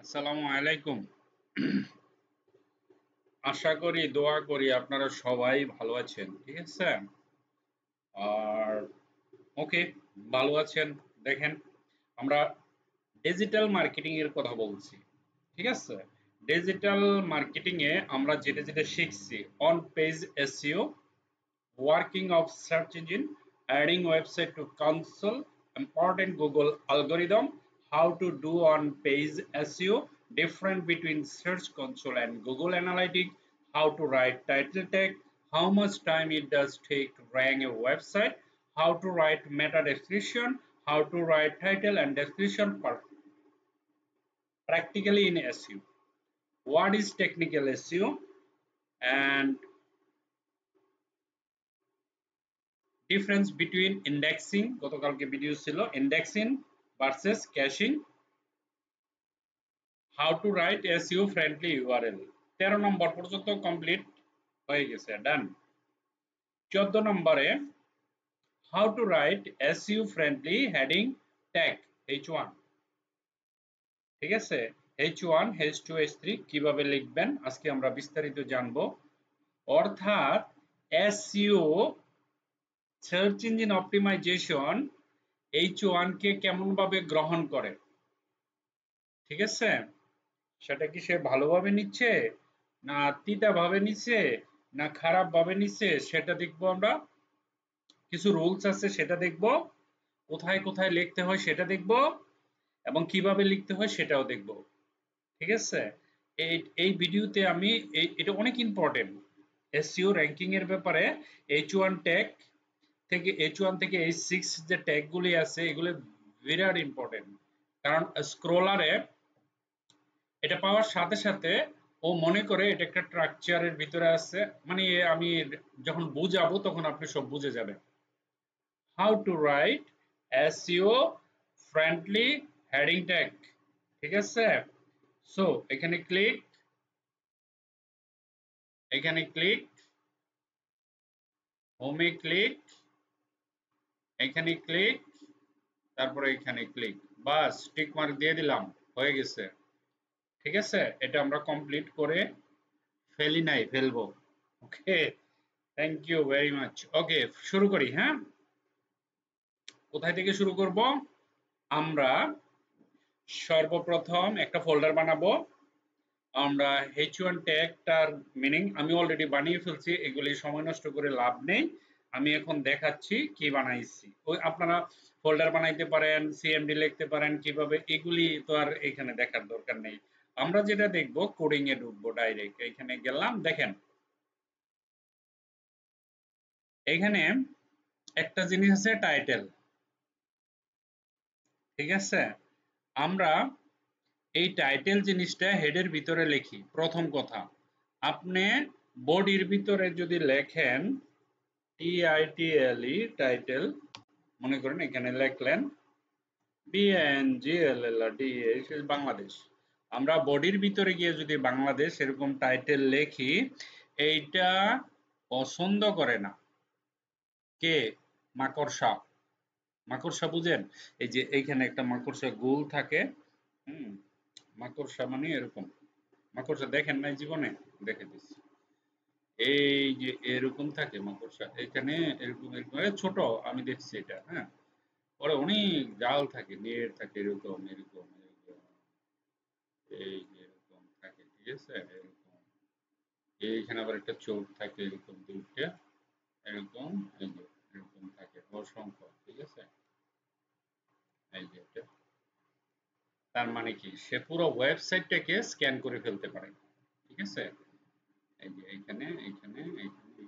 আসসালামু আলাইকুম। আশা করি দোয়া করি আপনারা সবাই ভালো আছেন, ঠিক আছে? আর ওকে, ভালো আছেন। দেখেন, আমরা ডিজিটাল মার্কেটিং এর কথা বলছি, ঠিক আছে? ডিজিটাল মার্কেটিং এ আমরা যেটা যেটা শিখছি, on page SEO, working of search engine, adding website to console, important Google algorithm, how to do on page SEO, difference between search console and Google Analytics, how to write title tag, how much time it does take to rank a website, how to write meta description, how to write title and description practically in SEO. What is technical SEO and difference between indexing, গতকালকে video ছিল indexing versus caching, how to write SEO friendly URL. 13 number পর্যন্ত complete হয়ে গেছে, done. 14 নম্বরে how to write SEO friendly heading tag H1, ঠিক আছে? H1 H2 H3 কিভাবে লিখবেন আজকে আমরা বিস্তারিত জানবো। অর্থাৎ SEO, search engine optimization H1 কে কেমন ভাবে গ্রহণ করে, ঠিক আছে? সেটা কি সে ভালোভাবে নিচ্ছে, না তিতা ভাবে নিচ্ছে, না খারাপ ভাবে নিচ্ছে, সেটা দেখবো আমরা। কিছু রুলস আছে সেটা দেখবো, কোথায় কোথায় লিখতে হয় সেটা দেখবো, এবং কিভাবে লিখতে হয় সেটাও দেখবো, ঠিক আছে? এই এই ভিডিওতে আমি এটা অনেক ইম্পর্টেন্ট। এসইও র্যাঙ্কিং এর ব্যাপারে H1 ট্যাগ থেকে H1 থেকে H6 যে ট্যাগ গুলি আছে এগুলো বিরাট ইম্পর্টেন্ট। কারণ স্ক্রলারে এটা পাওয়ার সাথে সাথে ও মনে করে এটা একটা স্ট্রাকচারের ভিতরে আছে, মানে আমি যখন বুঝাবো তখন আপনি সব বুঝে যাবেন। How to write SEO friendly heading tag, ঠিক আছে? সো এখানে ক্লিক, এখানে ক্লিক, হোমে ক্লিক, এখানে ক্লিক, তারপরে এখানে ক্লিক, বাস টিক মার্ক দিয়ে দিলাম, হয়ে গেছে, ঠিক আছে? এটা আমরা কমপ্লিট করে ফেলি নাই, ফেলবো। ওকে, থ্যাংক ইউ ভেরি মাচ। ওকে, শুরু করি। হ্যাঁ, কোথায় থেকে শুরু করব? আমরা সর্বপ্রথম একটা ফোল্ডার বানাবো। আমরা H1 ট্যাগটার মিনিং আমি অলরেডি বানিয়ে ফেলছি, এগুলি সময় নষ্ট করে লাভ নেই। আমি এখন দেখাচ্ছি কি বানাইছি। ওই আপনারা ফোল্ডার বানাইতে পারেন, সিএমডি লিখতে পারেন, কিভাবে, এগুলি তো আর এখানে দেখার দরকার নেই। আমরা যেটা দেখবো, কোডিং এ ঢুকবো ডাইরেক্ট। এখানে গেলাম, দেখেন এখানে একটা জিনিস আছে টাইটেল, ঠিক আছে? আমরা এই টাইটেল জিনিসটা হেডের ভিতরে লিখি। প্রথম কথা, আপনি বডির ভিতরে যদি লেখেন TITLE টাইটেল, মনে করেন এখানে লিখলেন BANGLLRDH বাংলাদেশ। আমরা বডির ভিতরে গিয়ে যদি বাংলাদেশ এরকম টাইটেল লিখি, এইটা পছন্দ করে না। কে? মাকড়সা। মাকড়সা বুঝেন? এই যে এইখানে একটা মাকড়সা গোল থাকে, হুম, মাকড়সা মানে এরকম। মাকড়সা দেখেন নাই জীবনে? দেখে দিচ্ছি। এই যে এরকম থাকে মাকড়সা, এখানে এরকম এরকম ছোট, আমি দেখছি এটা। হ্যাঁ, ওরা অনেক জাল থাকে, নেট থাকে, এরকম এরকম এরকম, এই যে এরকম থাকে, ঠিক আছে? এরকম এইখানে আবার একটা চোখ থাকে, এরকম দুইটা, এরকম, এই যে এরকম থাকে অসংখ্য, ঠিক আছে? এই যে এটা, তার মানে কি সে পুরো ওয়েবসাইটটাকে স্ক্যান করে ফেলতে পারে, ঠিক আছে? এই যে এইখানে এইখানে এইখানে,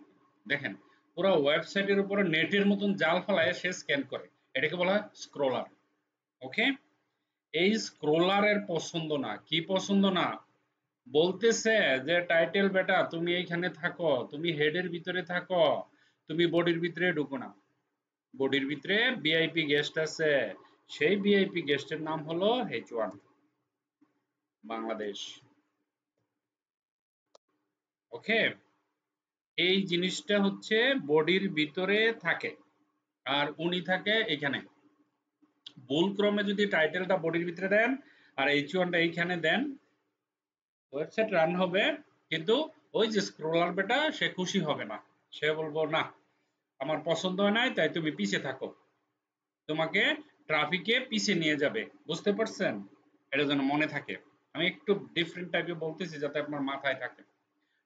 দেখেন পুরো ওয়েবসাইটের উপরে নেটের মতন জাল ফেলায় সে স্ক্যান করে, এটাকে বলা হয় স্ক্রলার। ওকে, এই স্ক্রলারের পছন্দ না। কি পছন্দ না? বলতেছে যে টাইটেল বেটা তুমি এইখানে থাকো, তুমি হেডের ভিতরে থাকো, তুমি বডির ভিতরে ঢুকো না। বডির ভিতরে ভিআইপি গেস্ট আছে, সেই ভিআইপি গেস্টের নাম হলো H1 বাংলাদেশ। ওকে, এই জিনিসটা হচ্ছে বডির ভিতরে থাকে, আর উনি থাকে এখানে। ভুল ক্রমে যদি টাইটেলটা বডির ভিতরে দেন, আর H1টা এইখানে দেন, ওয়েবসাইট রান হবে, কিন্তু ওই যে স্ক্রলার বেটা সে খুশি হবে না, সে বলবো না আমার পছন্দ হয় নাই, তাই তুমি পিছিয়ে থাকো, তোমাকে ট্রাফিকে পিছিয়ে নিয়ে যাবে। বুঝতে পারছেন? এটা যেন মনে থাকে। আমি একটু ডিফারেন্ট টাইপে বলতেছি যাতে আপনার মাথায় থাকে।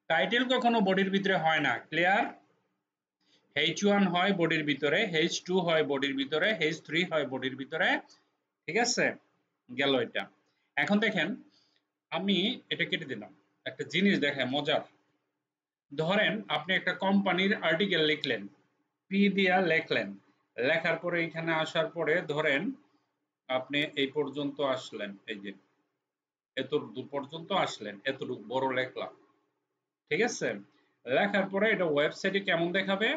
টাইটেল কখনো বডির ভিতরে হয় না, ক্লিয়ার? H1 হয় বডির ভিতরে, H2 হয় বডির ভিতরে, H3 হয় বডির ভিতরে, ঠিক আছে? গেল এটা। এখন দেখেন আমি এটা কেটে দিলাম, একটা জিনিস দেখেন মজার। ধরেন আপনি একটা কোম্পানির আর্টিকেল লিখলেন, পি দিয়া লেখলেন, লেখার পরে এখানে আসার পরে ধরেন আপনি এই পর্যন্ত আসলেন, এই যে এতটুকু পর্যন্ত আসলেন, এতটুকু বড় লেখলাম, ঠিক আছে? লেখার পরে এটা ওয়েবসাইটে কেমন দেখাবে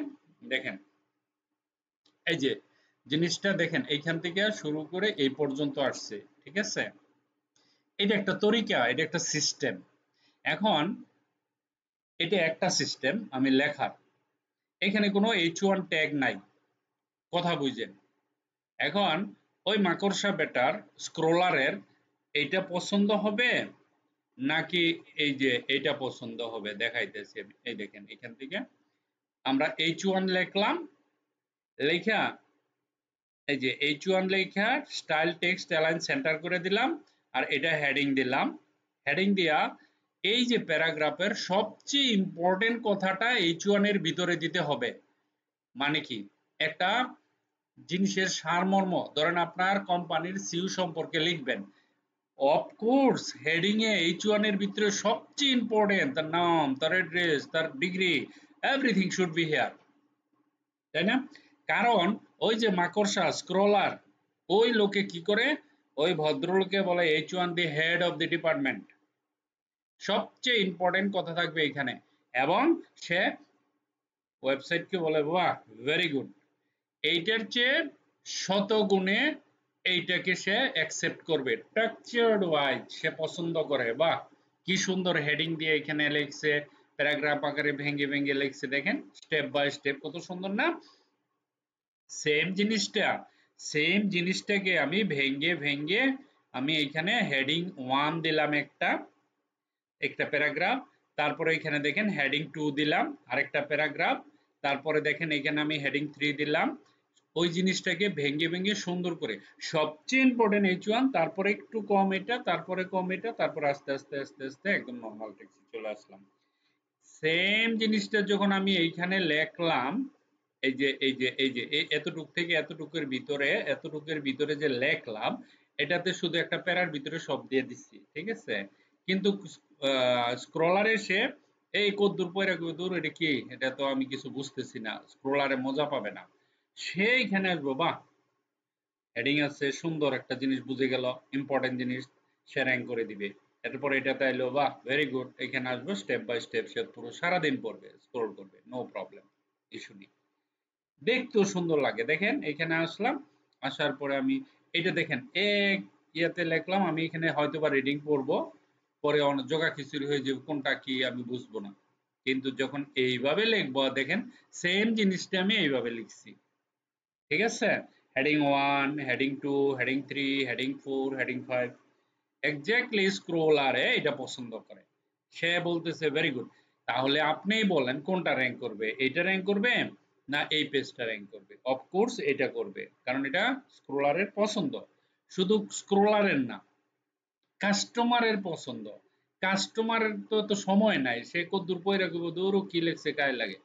দেখেন, এই যে জিনিসটা দেখেন এইখান থেকে শুরু করে এই পর্যন্ত আসছে, ঠিক আছে? এটা একটা তরিকা, এটা একটা সিস্টেম। এখন এটা একটা সিস্টেম আমি লেখার, এখানে কোনো H1 ট্যাগ নাই, কথা বুঝেন। এখন ওই মাকড়সা বেটার স্ক্রলারের এইটা পছন্দ হবে নাকি এই যে এইটা পছন্দ হবে দেখাইতেছি আমি। এই দেখেন এখান থেকে আমরা H1 লিখলাম, লেখা এই যে H1 লেখা স্টাইল টেক্সট অ্যালাইন সেন্টার করে দিলাম, আর এটা হেডিং দিলাম। হেডিং দিয়া এই যে প্যারাগ্রাফের সবচেয়ে ইম্পর্টেন্ট কথাটা H1 এর ভিতরে দিতে হবে। মানে কি, একটা জিনিসের সারমর্ম, ধরেন আপনার কোম্পানির সিইও সম্পর্কে লিখবেন, অফকোর্স হেডিং এ H1 এর ভিতরে সবচেয়ে ইম্পর্টেন্ট তার নাম, তার অ্যাড্রেস, তার degree, everything should be here, তাই না? কারণ ওই যে মাকড়সা স্ক্রলার, ওই লোকে কি করে, ওই ভদ্রলোকে বলে H1 the head of the department, সবচেয়ে ইম্পর্টেন্ট কথা থাকবে এখানে, এবং সে ওয়েবসাইটকে বলে বাহ ভেরি গুড, এইটার চেয়ে শত গুণে এইটাকে সে অ্যাকসেপ্ট করবে, স্ট্রাকচার্ড ওয়াইজ সে পছন্দ করে। বাহ কি সুন্দর হেডিং দিয়ে এখানে লিখছে, প্যারাগ্রাফ আকারে ভেঙে ভেঙে লিখছে, দেখেন স্টেপ বাই স্টেপ কত সুন্দর না? সেম জিনিসটাকে আমি ভেঙে ভেঙে আমি এখানে হেডিং 1 দিলাম, একটা একটা প্যারাগ্রাফ, তারপরে এখানে দেখেন হেডিং 2 দিলাম আরেকটা প্যারাগ্রাফ, তারপরে দেখেন এখানে আমি হেডিং 3 দিলাম। ওই জিনিসটাকে ভেঙে ভেঙে সুন্দর করে সবচেয়ে ইম্পর্টেন্ট H1, তারপরে একটু কম এটা, তারপরে কম এটা, তারপর আস্তে আস্তে আস্তে আস্তে একদম নর্মাল টেক্সটে চলে আসলাম। সেম জিনিসটা যখন আমি এইখানে লেখলাম, এই যে এতটুক থেকে এতটুকের ভিতরে যে লেখলাম, এটাতে শুধু একটা প্যারার ভিতরে সব দিয়ে দিচ্ছি, ঠিক আছে? কিন্তু স্ক্রলারে এসে এই কদ্দুর পয়রা দূর, এটা কি, এটা তো আমি কিছু বুঝতেছি না, স্ক্রলারে মজা পাবে না। সেইখানে আসবো, বাহ হেডিং আছে, সুন্দর একটা জিনিস বুঝে গেল, ইম্পর্টেন্ট জিনিস, সে র্যাঙ্ক করে দিবে। এরপর এটাতে আইলো, বাহ ভেরি গুড, এখানে আসবো স্টেপ বাই স্টেপ, সে পুরো সারাদিন পড়বে, স্ক্রল করবে, নো প্রবলেম, ইস্যু নেই, দেখতেও সুন্দর লাগে। দেখেন এখানে আসলাম, আসার পরে আমি এটা দেখেন এক ইয়েতে লিখলাম, আমি এখানে হয়তোবা রিডিং পড়বো, পরে অনেক জোগা খিচুড়ি হয়ে যাবে, কোনটা কি আমি বুঝবো না। কিন্তু যখন এইভাবে লিখবো দেখেন সেম জিনিসটা আমি এইভাবে লিখছি, ঠিক আছে? Heading 1, heading 2, heading 3, heading 4, heading 5, exactly স্ক্রলারে এটা পছন্দ করে, সে বলতেছে ভেরি গুড। তাহলে আপনিই বলেন কোনটা র্যাঙ্ক করবে, এইটা র্যাঙ্ক করবে না এই পেজটা র্যাঙ্ক করবে? অফকোর্স এটা করবে, কারণ এটা স্ক্রলারের পছন্দ। শুধু স্ক্রলারের না, কাস্টমারের পছন্দ। কাস্টমারের তো এত সময় নাই, সে কদ্দুর পয়রা করব, দূর কি লেখছে গায়ে লাগে।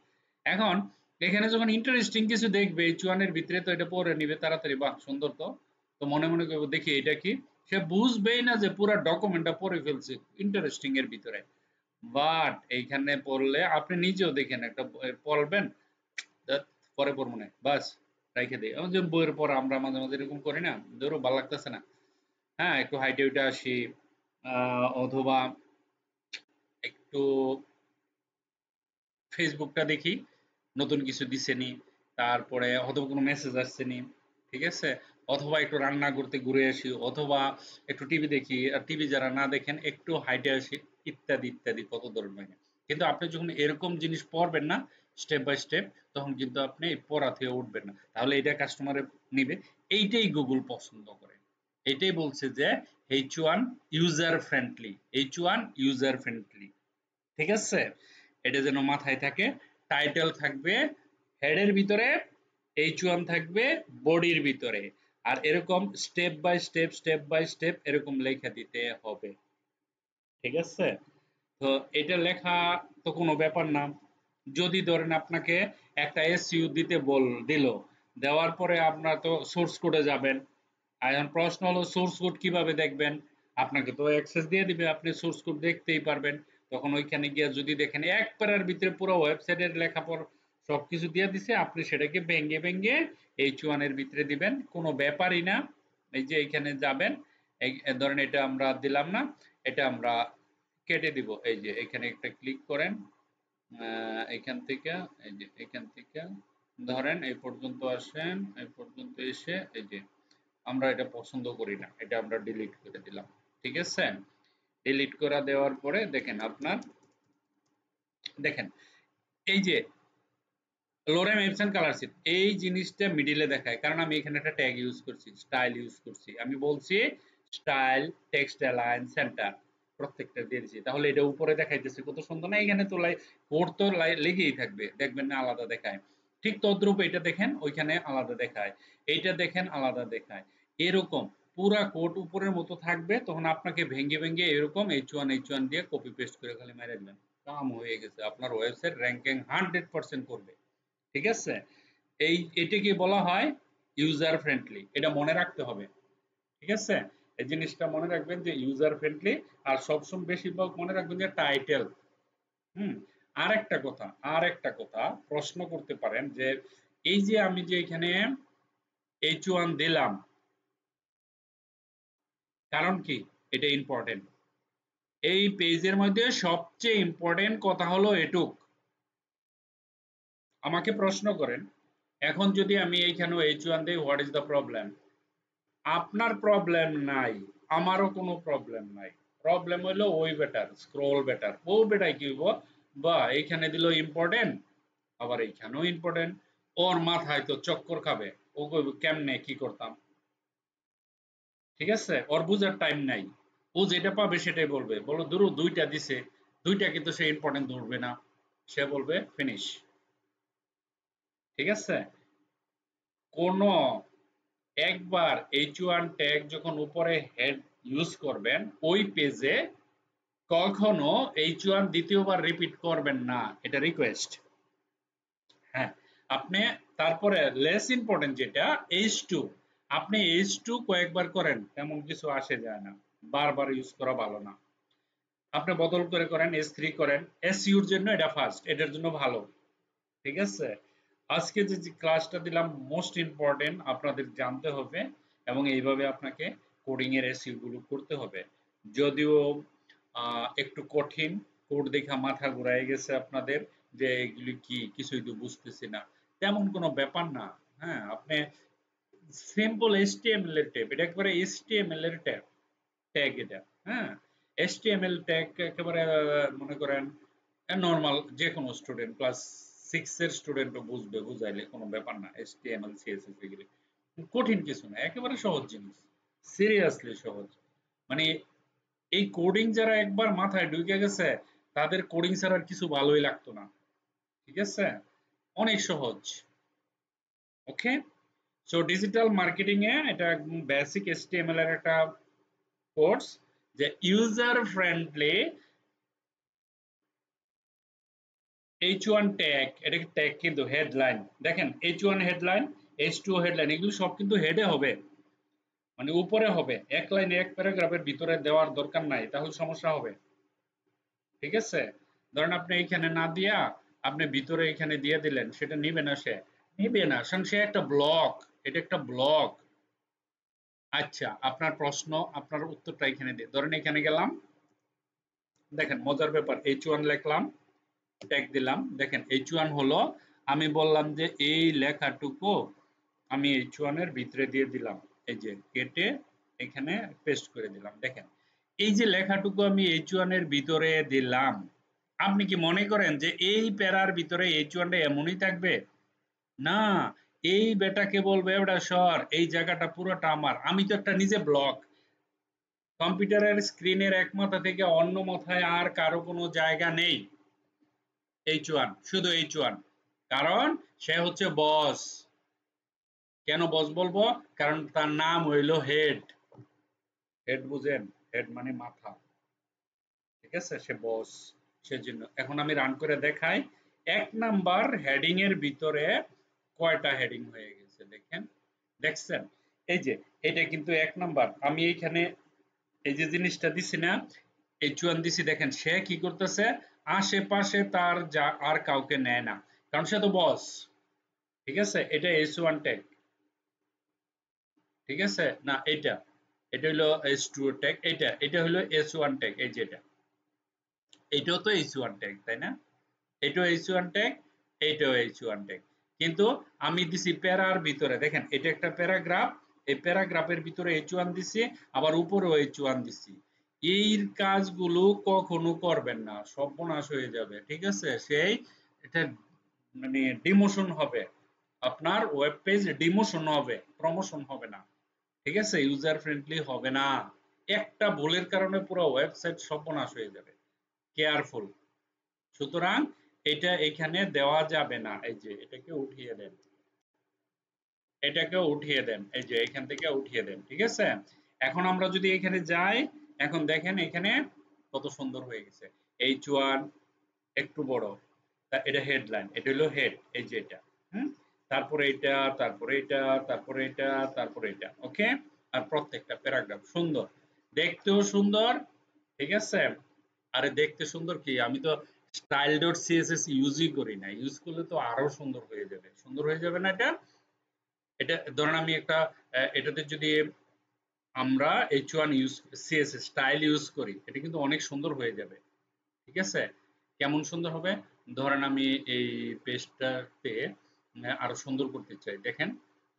এখন এখানে যখন ইন্টারেস্টিং কিছু দেখবে H1 এর ভিতরে, তো এটা পড়ে নিবে তাড়াতাড়ি, বাহ সুন্দর, তো তো মনে মনে করবো দেখি এটা কি, সে বুঝবেই না যে পুরো ডকুমেন্টটা পড়ে ফেলছে ইন্টারেস্টিং এর ভিতরে। বাট এইখানে পড়লে আপনি নিজেও দেখেন, একটা পড়বেন, ধ্যাৎ, পরে পড়বো না, বাস রাইখে দিই। যে বইয়ের পর আমরা মাঝে মাঝে এরকম করি না, ধরো ভালো লাগতেছে না, হ্যাঁ একটু হাইটে উঠে আসি, অথবা একটু ফেসবুকটা দেখি নতুন কিছু দিছে নি, তারপরে হয়তো কোনো মেসেজ আসছে নি, ঠিক আছে? অথবা একটু রান্না করতে ঘুরে আসি, অথবা একটু টিভি দেখি, আর টিভি যারা না দেখেন একটু হাইটে আসি, ইত্যাদি ইত্যাদি কত ধরনের। কিন্তু আপনি যখন এরকম জিনিস পড়বেন না স্টেপ বাই স্টেপ, তখন কিন্তু আপনি এই পড়া থেকে উঠবেন না, তাহলে এটা কাস্টমারে নিবে। এইটাই গুগল পছন্দ করে, এটাই বলছে যে H1 user friendly, H1 user friendly. ঠিক আছে, এটা যেন মাথায় থাকে। টাইটেল থাকবে হেডের ভিতরে, H1 থাকবে বডির ভিতরে, আর এরকম স্টেপ বাই স্টেপ এরকম লেখা দিতে হবে। ঠিক আছে, তো এটা লেখা তো কোনো ব্যাপার না। যদি ধরেন আপনাকে একটা এসইউ দিতে দিল, দেওয়ার পরে আপনার তো সোর্স কোডে যাবেন। এখন প্রশ্ন হলো সোর্স কোড কিভাবে দেখবেন? আপনাকে তো অ্যাক্সেস দিয়ে দিবে, আপনি সোর্স কোড দেখতেই পারবেন। তখন ওইখানে গিয়ে যদি দেখেন এক প্যারার ভিতরে পুরো ওয়েবসাইটের লেখাপড়া সবকিছু দিয়ে দিছে, আপনি সেটাকে ভেঙে H1 এর ভিতরে দিবেন, কোনো ব্যাপারই না। এই যে এখানে যাবেন, ধরেন এটা আমরা দিলাম না, এটা আমরা কেটে দিব। এই যে এখানে একটা ক্লিক করেন, এখান থেকে, এই যে এখান থেকে ধরেন এই পর্যন্ত আসেন, এই পর্যন্ত এসে এই যে আমরা এটা পছন্দ করি না, এটা আমরা ডিলিট করে দিলাম। ঠিক আছে, ডিলিট করে দেওয়ার পরে দেখেন আপনার, দেখেন এই যে লোরেম এপসন কালার শিট, এই জিনিসটা মিডিলে দেখায়, কারণ আমি এখানে একটা ট্যাগ ইউজ করছি, স্টাইল ইউজ করছি। আমি বলছি স্টাইল টেক্সট অ্যালাইন সেন্টার, প্রত্যেকটা দিয়ে দিয়েছি, তাহলে এটা উপরে দেখাইতেছে কত সুন্দর না? এখানে তো কোড তো লেগেই থাকবে, দেখবেন না আলাদা দেখায়। ঠিক তদ্রূপ এটা দেখেন ওইখানে আলাদা দেখায়, এইটা দেখেন আলাদা দেখায়। এরকম পুরা কোড উপরের মতো থাকবে, তখন আপনাকে ভেঙে এরকম H1 দিয়ে কপি পেস্ট করে খালি মেরে দিবেন, কাম হয়ে গেছে, আপনার ওয়েবসাইট র্যাঙ্কিং 100% করবে। ঠিক আছে, এটাকে বলা হয় ইউজার ফ্রেন্ডলি, এটা মনে রাখতে হবে। ঠিক আছে, এই জিনিসটা মনে রাখবেন যে ইউজার ফ্রেন্ডলি। আর সবসময় বেশিরভাগ মনে রাখবেন যে টাইটেল। হুম, আর একটা কথা প্রশ্ন করতে পারেন যে এই যে আমি যে এখানে H1 দিলাম, কারণ কি? এটা ইম্পর্টেন্ট। এই পেজের মধ্যে সবচেয়ে ইম্পর্টেন্ট কথা হলো এটুক। আমাকে প্রশ্ন করেন, এখন যদি আমি এইখানে H1 দিই, হোয়াট ইজ দ্য প্রবলেম? আপনার প্রবলেম নাই, আমারও কোনো প্রবলেম নাই। প্রবলেম হইলো ওই বেটার, স্ক্রল বেটার, ও বেটায় কি হইব, বা এইখানে দিল ইম্পর্টেন্ট, আবার এইখানেও ইম্পর্টেন্ট, ওর মাথায় তো চক্কর খাবে, ও কইব কেমনে কি করতাম। ঠিক আছে, ওর বুঝার টাইম নাই, ও যেটা পাবে সেটাই বলবে। বলো ধরো দুইটা দিছে, দুইটা কিন্তু সে ইম্পর্টেন্ট ধরবে না, সে বলবে ফিনিশ। ঠিক আছে, কোন একবার H1 ট্যাগ যখন উপরে হেড ইউজ করবেন, ওই পেজে কখনো H1 দ্বিতীয়বার রিপিট করবেন না, এটা রিকোয়েস্ট। হ্যাঁ, আপনি তারপরে লেস ইম্পর্টেন্ট যেটা H2, আপনি H2 কয়েকবার করেন, তেমন কিছু আসে যায় না, বারবার ইউজ করা ভালো না। আপনি বদল করে করেন, S3 করেন, SEO-র জন্য এটা ফার্স্ট, এটার জন্য ভালো। ঠিক আছে, আজকে যে ক্লাসটা দিলাম মোস্ট ইম্পর্টেন্ট, আপনাদের জানতে হবে এবং এইভাবে আপনাকে কোডিং এর এসইও গুলো করতে হবে। যদিও একটু কঠিন, কোড দেখা মাথা ঘুরায় গেছে আপনাদের, যে এগুলি কি কিছুই তো বুঝতেছি না, তেমন কোনো ব্যাপার না। হ্যাঁ, আপনি সিম্পল HTML এর ট্যাগ, এটা একবারে HTML এর ট্যাগ, এটা হ্যাঁ, HTML ট্যাগ একেবারে মনে করেন নরমাল যে কোনো স্টুডেন্ট, ক্লাস 6 এর স্টুডেন্টও বুঝবে, বুঝাইলে কোনো ব্যাপার না। HTML CSS এগুলি কঠিন কিছু না, একেবারে সহজ জিনিস, সিরিয়াসলি সহজ। মানে এই কোডিং যারা একবার মাথায় ঢুকে গেছে, তাদের কোডিং ছাড়া আর কিছু ভালোই লাগতো না। ঠিক আছে, অনেক সহজ। ওকে, সো ডিজিটাল মার্কেটিং এ এটা একদম বেসিক HTML এর একটা কোর্স, যে ইউজার ফ্রেন্ডলি H1 ট্যাগ, এটা কি ট্যাগ কিন্তু হেডলাইন, দেখেন H1 হেডলাইন, H2 হেডলাইন, এগুলো সব কিন্তু হেডে হবে, মানে উপরে হবে, এক লাইনে এক প্যারাগ্রাফের ভিতরে দেওয়ার দরকার নাই, তাহলে সমস্যা হবে। ঠিক আছে, ধরেন আপনি এইখানে না দিয়া আপনি ভিতরে এখানে দিয়ে দিলেন, সেটা নিবে না, সে নিবে না, কারণ সে একটা ব্লক, এটা একটা ব্লক। আচ্ছা, আপনার প্রশ্ন, আপনার উত্তরটা এখানে দিয়ে, ধরেন এখানে গেলাম, দেখেন মজার ব্যাপার, H1 লিখলাম, ট্যাগ দিলাম, দেখেন H1 হলো, আমি বললাম যে এই লেখাটুকু আমি H1 এর ভিতরে দিয়ে দিলাম, এই যে কেটে এখানে পেস্ট করে দিলাম। দেখেন এই যে লেখাটুকু আমি H1 এর ভিতরে দিলাম, আপনি কি মনে করেন যে এই প্যারার ভিতরে H1 টা এমনই থাকবে? না, এই বেটাকে বলবে ওটা সর, এই জায়গাটা পুরোটা আমার, আমি তো একটা নিজে ব্লক। কম্পিউটারের স্ক্রিনের এক মাথা থেকে অন্য মাথায় আর কারো কোনো জায়গা নেই। H1, শুধু H1, কারণ সে হচ্ছে বস। কেন বস বলবো? কারণ তার নাম হইল হেড। হেড বুঝেন? হেড মানে মাথা, ঠিক আছে? সে বস, সেজন্য। এখন আমি রান করে দেখাই 1 নাম্বার হেডিং এর ভিতরে কয়টা হেডিং হয়ে গেছে দেখেন। দেখছেন? এই যে এটা কিন্তু 1 নাম্বার। আমি এইখানে এই যে জিনিসটা দিছি না, H1 দিছি, দেখেন সে কি করতেছে, আশেপাশে তার যা আর কাউকে নেয় না, কারণ সে তো বস। ঠিক আছে? এটা H1 ট্যাগ, ঠিক আছে? না এটা, এটা হলো H2 ট্যাগ, এটা হলো H1 ট্যাগ। এই যে এটাও তো H1 ট্যাগ, তাই না? এটাও H1 ট্যাগ, এইটাও H1 ট্যাগ। কিন্তু আমি দিছি প্যারার ভিতরে, দেখেন এটা একটা প্যারাগ্রাফ, এই প্যারাগ্রাফের ভিতরে H1 দিছি, আবার উপরেও H1 দিছি। এই কাজগুলো কখনো করবেন না, সর্বনাশ হয়ে যাবে। ঠিক আছে? সেই এটা মানে ডিমোশন হবে, আপনার ওয়েব পেজ ডিমোশন হবে, প্রমোশন হবে না। ঠিক আছে? ইউজার ফ্রেন্ডলি হবে না। একটা ভুলের কারণে পুরো ওয়েবসাইট সর্বনাশ হয়ে যাবে। কেয়ারফুল। সুতরাং এটা এখানে দেওয়া যাবে না। এই যে এটাকে উঠিয়ে দেন, এটাকে উঠিয়ে দেন, এই যে এখান থেকে উঠিয়ে দেন। ঠিক আছে? এখন আমরা যদি এখানে যাই, এখন দেখেন এখানে কত সুন্দর হয়ে গেছে। H1 একটু বড়, এটা হেডলাইন, এটা হলো হেড, এই যে এটা। হুম, তারপরে এটা, তারপরে এটা, তারপরে এটা, তারপরে এটা। ওকে? আর প্রত্যেকটা প্যারাগ্রাফ সুন্দর, দেখতেও সুন্দর। ঠিক আছে? আরে দেখতে সুন্দর কি, আমি তো style.css ইউজই করি না, ইউজ করলে তো আরো সুন্দর হয়ে যাবে। সুন্দর হয়ে যাবে না এটা? এটা ধরেন আমি একটা এটাতে যদি আমরা H1 use, CSS style use করি, এটা কিন্তু অনেক সুন্দর হয়ে যাবে। ঠিক আছে? কেমন সুন্দর হবে? ধরেন আমি এই পেজটাতে আরো সুন্দর করতে চাই, দেখেন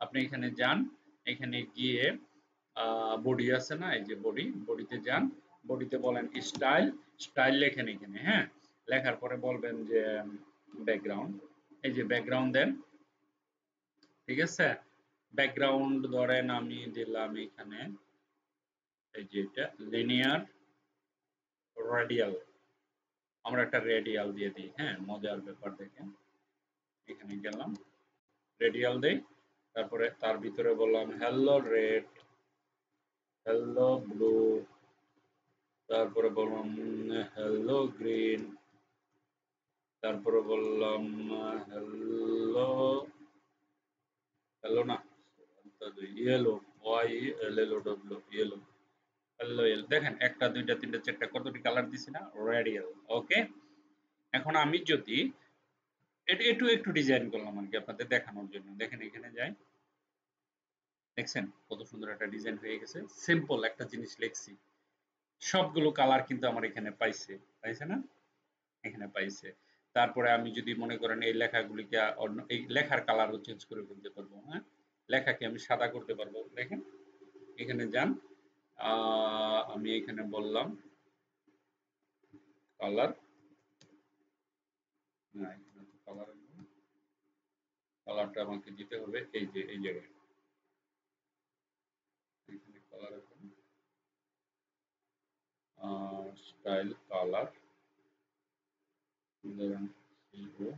আপনি এখানে যান, এখানে গিয়ে বডি আছে না, এই যে বডি, বডিতে যান, বডিতে বলেন স্টাইল, স্টাইল লেখেন এখানে। হ্যাঁ, লেখার পরে বলবেন যে ব্যাকগ্রাউন্ড, এই যে ব্যাকগ্রাউন্ড দেন। ঠিক আছে? ব্যাকগ্রাউন্ড ধরেন আমি দিলাম এখানে, এই যে এটা লিনিয়ার রেডিয়াল, আমরা একটা রেডিয়াল দিয়ে দিই। হ্যাঁ, মজার ব্যাপার দেখেন, এখানে গেলাম, রেডিয়াল দেই, তারপরে তার ভিতরে বললাম হ্যালো রেড, হ্যালো ব্লু, তারপরে বললাম হ্যালো গ্রিন, তারপরে বললাম হ্যালো, হ্যালো না, yellow, Y L L O W, yellow, hello yellow. দেখেন একটা, দুইটা, তিনটা, চারটা, কতটি কালার দিছি না? রেডিয়াল। ওকে? এখন আমি যদি এটা একটু একটু ডিজাইন করলাম আর কি আপনাদের দেখানোর জন্য। দেখেন এখানে যাই, দেখছেন কত সুন্দর একটা ডিজাইন হয়ে গেছে। সিম্পল একটা জিনিস লিখছি, সবগুলো কালার কিন্তু আমার এখানে পাইছে, পাইছে না? এখানে পাইছে। তারপরে আমি যদি মনে করেন এই লেখাগুলিকে অন্য, এই লেখার কালারও চেঞ্জ করে ফেলতে পারবো। হ্যাঁ, লেখাকে আমি সাদা করতে পারবো। দেখেন এখানে যান, আমি এখানে বললাম কালার, না এখানে তো কালার, কালারটা আমাকে দিতে হবে এই যে এই জায়গায়, এখানে কালার এখন স্টাইল কালার, ধরেন সিও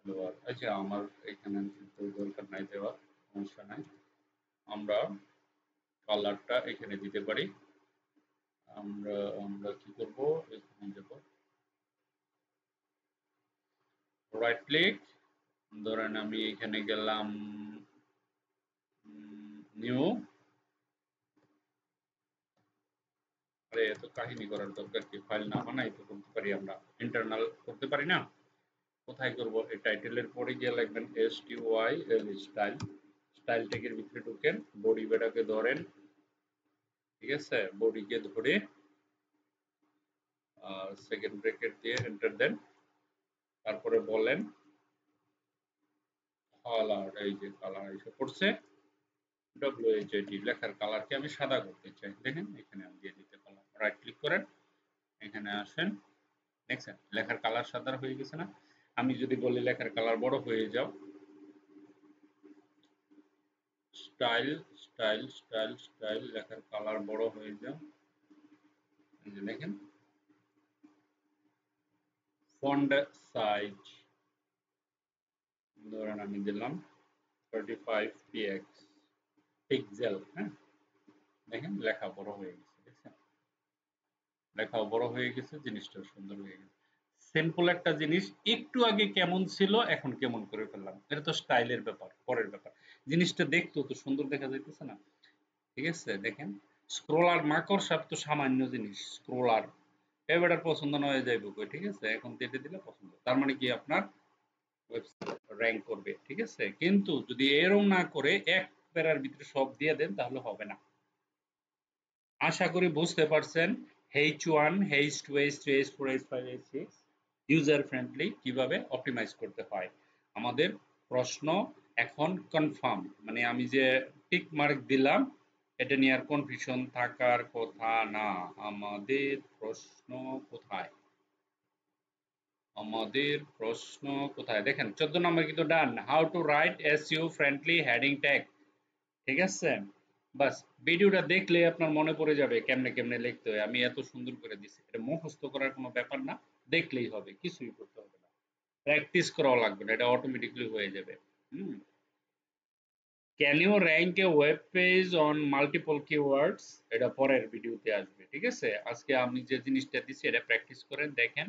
দেওয়ার। আচ্ছা আমার এখানে তো দরকার নাই দেওয়ার, সমস্যা নাই। আমরা কালারটা এখানে দিতে পারি। আমরা আমরা কি করব, এখানে যাব, রাইট ক্লিক, ধরেন আমি এখানে গেলাম নিউ, আরে এত কাহিনী করার দরকার কি, ফাইল না বানাই তো করতে পারি, আমরা ইন্টারনাল করতে পারি না? কোথায় করব, এই টাইটেলের পরে গিয়ে লিখবেন STYL স্টাইল, স্টাইল ট্যাগের ভিতরে ঢুকেন, বডি বেটাকে ধরেন। ঠিক আছে? বডিকে ধরে সেকেন্ড ব্র্যাকেট দিয়ে এন্টার দেন, তারপরে বলেন কালার, এই যে কালার এসে পড়ছে, WHIT, লেখার কালারকে আমি সাদা করতে চাই। দেখেন এখানে আমি দিয়ে দিতে পারলাম, রাইট ক্লিক করেন, এখানে আসেন, দেখছেন লেখার কালার সাদা হয়ে গেছে না? আমি যদি বলি লেখার কালার বড় হয়ে যাও, স্টাইল স্টাইল স্টাইল স্টাইল লেখার কালার বড় হয়ে যায়। এই যে দেখেন ফন্ট সাইজ ধরেন আমি দিলাম 35 পিক্সেল। হ্যাঁ, দেখেন লেখা বড় হয়ে গেছে, দেখছেন লেখাও বড় হয়ে গেছে, জিনিসটাও সুন্দর হয়ে গেছে। সিম্পল একটা জিনিস একটু আগে কেমন ছিল এখন কেমন করে ফেললাম, এটা তো স্টাইলের ব্যাপার, পরের ব্যাপার। জিনিসটা দেখতেও তো সুন্দর দেখা যাইতেছে না? ঠিক আছে, দেখেন স্ক্রোলার মাকড়সার তো সামান্য জিনিস, স্ক্রোলার এবার পছন্দ না হয়ে যাইব কই, ঠিক আছে, এখন কেটে দিলে পছন্দ, তার মানে কি আপনার ওয়েবসাইট র‍্যাঙ্ক করবে, ঠিক আছে। কিন্তু যদি এরকম না করে এক প্যারার ভিতরে সব দিয়ে দেন তাহলে হবে না। আশা করি বুঝতে পারছেন H1 H2 H3 H4 H5 H6 user friendly কিভাবে অপটিমাইজ করতে হয়। আমাদের প্রশ্ন এখন কনফার্ম, মানে আমি যে টিক মার্ক দিলাম এটা নিয়ে আর কনফিউশন থাকার কথা না। আমাদের প্রশ্ন কোথায়, আমাদের প্রশ্ন কোথায়, দেখেন 14 নম্বর কিন্তু done, how to write SEO friendly heading tag. ঠিক আছে, বাস ভিডিওটা দেখলে আপনার মনে পড়ে যাবে কেমনে কেমনে লিখতে হয়। আমি এত সুন্দর করে দিছি, এটা মুখস্থ করার কোনো ব্যাপার না, দেখলেই হবে, কিছুই করতে হবে না, প্র্যাকটিস করাও লাগবে না, এটা অটোমেটিকলি হয়ে যাবে। Hmm, can you rank a web page on multiple keywords, এটা পরের ভিডিওতে আসবে। ঠিক আছে, আজকে আমি যে জিনিসটা দিছি এটা প্র্যাকটিস করেন, দেখেন।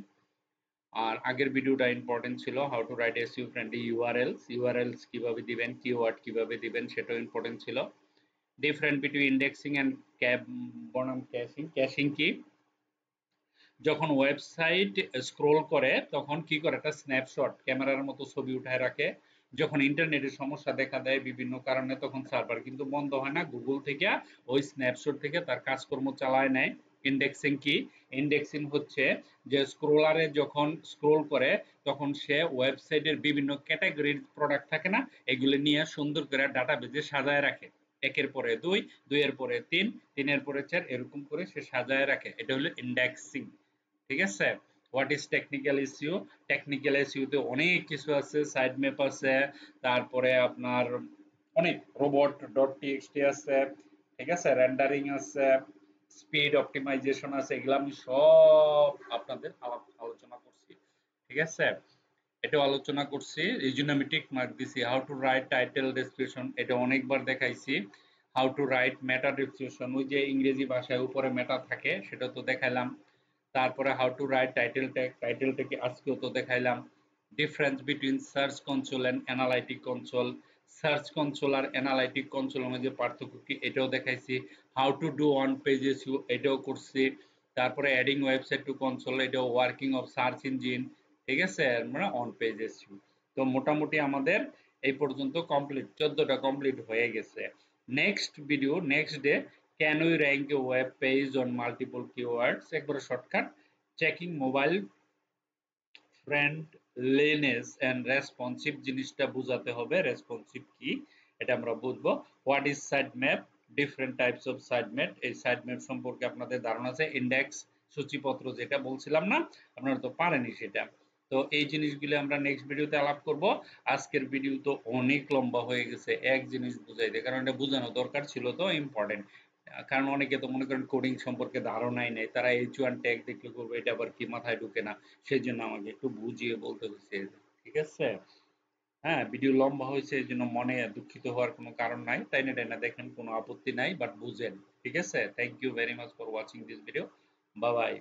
আর আগের ভিডিওটা ইম্পর্টেন্ট ছিল, how to write SEO friendly URLs, URLs কিভাবে দিবেন, কিওয়ার্ড কিভাবে দিবেন সেটাও ইম্পর্টেন্ট ছিল। Different between indexing and cab বনাম ক্যাশিং, ক্যাশিং কি, যখন ওয়েবসাইট স্ক্রোল করে তখন কি করে একটা স্ন্যাপশট ক্যামেরার মতো ছবি উঠায় রাখে, যখন ইন্টারনেটের সমস্যা দেখা দেয় বিভিন্ন কারণে তখন সার্ভার কিন্তু বন্ধ হয় না, গুগল থেকে ওই স্ন্যাপশট থেকে তার কাজকর্ম চালায় নেয়। ইন্ডেক্সিং কি, ইন্ডেক্সিং হচ্ছে যে স্ক্রোলারে যখন স্ক্রোল করে তখন সে ওয়েবসাইটের বিভিন্ন ক্যাটাগরির প্রোডাক্ট থাকে না, এগুলো নিয়ে সুন্দর করে ডাটা বেজে সাজায় রাখে, একের পরে দুই, দুইয়ের পরে তিন, তিনের পরে চার, এরকম করে সে সাজায় রাখে, এটা হলো ইন্ডেক্সিং। ঠিক আছে, what is technical issue, technical ইস্যুতে অনেক কিছু আছে, সাইড ম্যাপ আছে, তারপরে আপনার অনেক রোবট ডট টিএক্সটি আছে, ঠিক আছে, রেন্ডারিং আছে, স্পিড অপটিমাইজেশন আছে, এগুলো আমি সব আপনাদের আলোচনা করছি। ঠিক আছে, এটাও আলোচনা করছি, এই জন্য আমি টিক মার্ক দিছি। How to write title description, এটা অনেকবার দেখাইছি। How to right meta description, ওই যে ইংরেজি ভাষায় উপরে মেটা থাকে সেটা তো দেখাইলাম। তারপরে how to write title tag, title tag আজকেও তো দেখাইলাম। Difference between search console and analytic console, search console আর অ্যানালাইটিক কনসোলের মধ্যে পার্থক্য কি এটাও দেখাইছি। How to do on pages you, এটাও করছি। তারপরে অ্যাডিং ওয়েবসাইট টু কনসোল, এটাও ওয়ার্কিং অফ সার্চ ইঞ্জিন, ঠিক আছে, মানে অন পেজেস ইউ। তো মোটামুটি আমাদের এই পর্যন্ত কমপ্লিট, 14টা কমপ্লিট হয়ে গেছে। Next video, next day, can we rank a web page on multiple keywords, একবারে shortcut, checking mobile friendliness and responsive, জিনিসটা বোঝাতে হবে, রেসপন্সিভ কি এটা আমরা বুঝবো। What is site map, different types of site map, এই সাইড ম্যাপ সম্পর্কে আপনাদের ধারণা আছে। ইন্ডেক্স সূচিপত্র যেটা বলছিলাম না, আপনারা তো পারেনই সেটা। তো এই জিনিসগুলো আমরা নেক্সট ভিডিওতে আলাপ করব। আজকের ভিডিও তো অনেক লম্বা হয়ে গেছে এক জিনিস বুঝাইতে, কারণ এটা বোঝানো দরকার ছিল, তো ইম্পর্টেন্ট। কারণ অনেকে তো মনে করেন কোডিং সম্পর্কে ধারণাই নেই, তারা H1 ট্যাগ দেখলে করবে এটা আবার কি, মাথায় ঢুকে না, সেই জন্য আমাকে একটু বুঝিয়ে বলতে হচ্ছে। ঠিক আছে, হ্যাঁ, ভিডিও লম্বা হয়েছে এই জন্য মনে দুঃখিত হওয়ার কোনো কারণ নাই, তাই না টাইনা দেখেন, কোনো আপত্তি নাই, বাট বুঝেন। ঠিক আছে, thank you very much for watching this video, bye by.